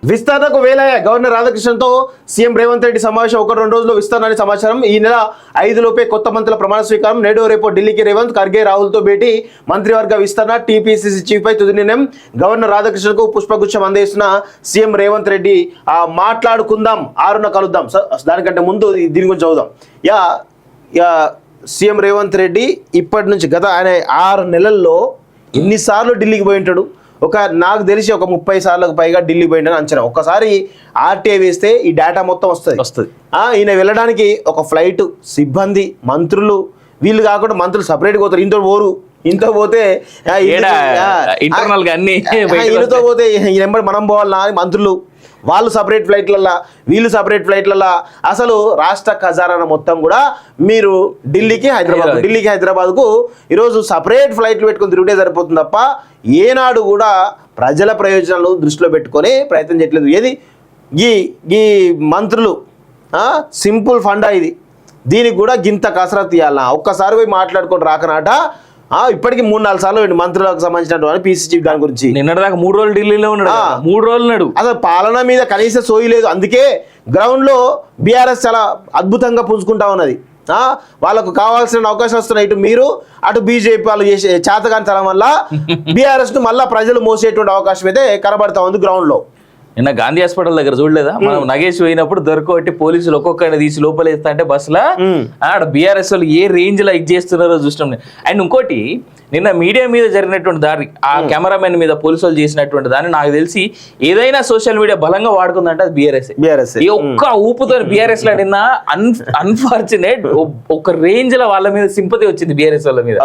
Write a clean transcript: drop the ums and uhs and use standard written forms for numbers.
విస్తరణకు Velaiah governor రాధాకృష్ణన్తో CM Revanth Reddy సమావేశం 1-2 రోజుల్లో విస్తరణని సమాచారం. ఈ నెల 5 లోపే కొత్త మంత్రుల ప్రమాణ స్వీకారం. నేడు రేపు ఢిల్లీకి రేవంత్, ఖర్గే, రాహుల్తో భేటీ. మంత్రివర్గ విస్తరణ, టీపీసీసీ చీఫ్పై తుది నిర్ణయం. గవర్నర్ రాధాకృష్ణన్కు పుష్పగుచ్చం అందేస్తున్న సీఎం రేవంత్ రెడ్డి. మాట్లాడుకుందాం 6న కలుద్దాం. దానికంటే ముందు దీని గురించి చదువుదాం. సీఎం రేవంత్ రెడ్డి ఇప్పటి నుంచి ఆయన 6 నెలల్లో ఎన్నిసార్లు ఢిల్లీకి పోయి ఉంటాడు? నాకు తెలిసి ఒక 30 సార్లకు పైగా ఢిల్లీ పోయిందని అంచనా. ఒక్కసారి ఆర్టీఐ వేస్తే ఈ డేటా మొత్తం వస్తుంది. ఈయన వెళ్ళడానికి ఒక ఫ్లైట్, సిబ్బంది, మంత్రులు, వీళ్ళు కాకుండా మంత్రులు సపరేట్గా పోతారు. ఇంతో పోతే ఈయనతో పోతే మనం పోవాలన్నా అని మంత్రులు, వాళ్ళు సపరేట్ ఫ్లైట్లల్లా, వీళ్ళు సపరేట్ ఫ్లైట్లల్లా. అసలు రాష్ట్ర ఖజానా మొత్తం కూడా మీరు ఢిల్లీకి హైదరాబాద్కు ఈరోజు సపరేట్ ఫ్లైట్లు పెట్టుకుని తిరిగితే సరిపోతుంది తప్ప ఏనాడు కూడా ప్రజల ప్రయోజనాలు దృష్టిలో పెట్టుకొని ప్రయత్నం చేయట్లేదు. ఏది ఈ మంత్రులు సింపుల్ ఫండా ఇది, దీనికి కూడా గింత కసరత్తు ఇవ్వాలన్నా. ఒక్కసారి పోయి మాట్లాడుకొని రాకనాట ఇప్పటికి 3-4 సార్లు మంత్రులకు సంబంధించినటువంటి పీసీ చీఫ్ దాని గురించి నిన్నటిదాకా 3 రోజులు ఢిల్లీలో ఉన్నాడు. 3 రోజులు అసలు పాలన మీద కనీసం సోయి లేదు. అందుకే గ్రౌండ్ లో బీఆర్ఎస్ చాలా అద్భుతంగా పుంజుకుంటా ఉన్నది. వాళ్ళకు కావాల్సిన అవకాశం వస్తున్నాయి. ఇటు మీరు అటు బీజేపీ వాళ్ళు చేసే చేతగాని తరం వల్ల బీఆర్ఎస్ ను మళ్ళా ప్రజలు మోసేటువంటి అవకాశం అయితే కనబడతా ఉంది గ్రౌండ్ లో. నిన్న గాంధీ హాస్పిటల్ దగ్గర చూడలేదా, మనం నగేష్ పోయినప్పుడు దొరకబట్టి పోలీసులు ఒక్కొక్కరిని తీసి లోపలేస్తా అంటే బస్సులో ఆడ బీఆర్ఎస్ వాళ్ళు ఏ రేంజ్ లో ఇది చేస్తున్నారో చూసినాం. అండ్ ఇంకోటి నిన్న మీడియా మీద జరిగినటువంటి దాడి, ఆ కెమెరామెన్ మీద పోలీసులు చేసినటువంటి దాన్ని నాకు తెలిసి ఏదైనా సోషల్ మీడియా బలంగా వాడుకుందంటే అది బీఆర్ఎస్. ఈ ఒక్క ఊపుతో బీఆర్ఎస్ లో నిన్న అన్ఫార్చునేట్ ఒక రేంజ్ లో వాళ్ళ మీద సింపతి వచ్చింది బీఆర్ఎస్ వాళ్ళ మీద.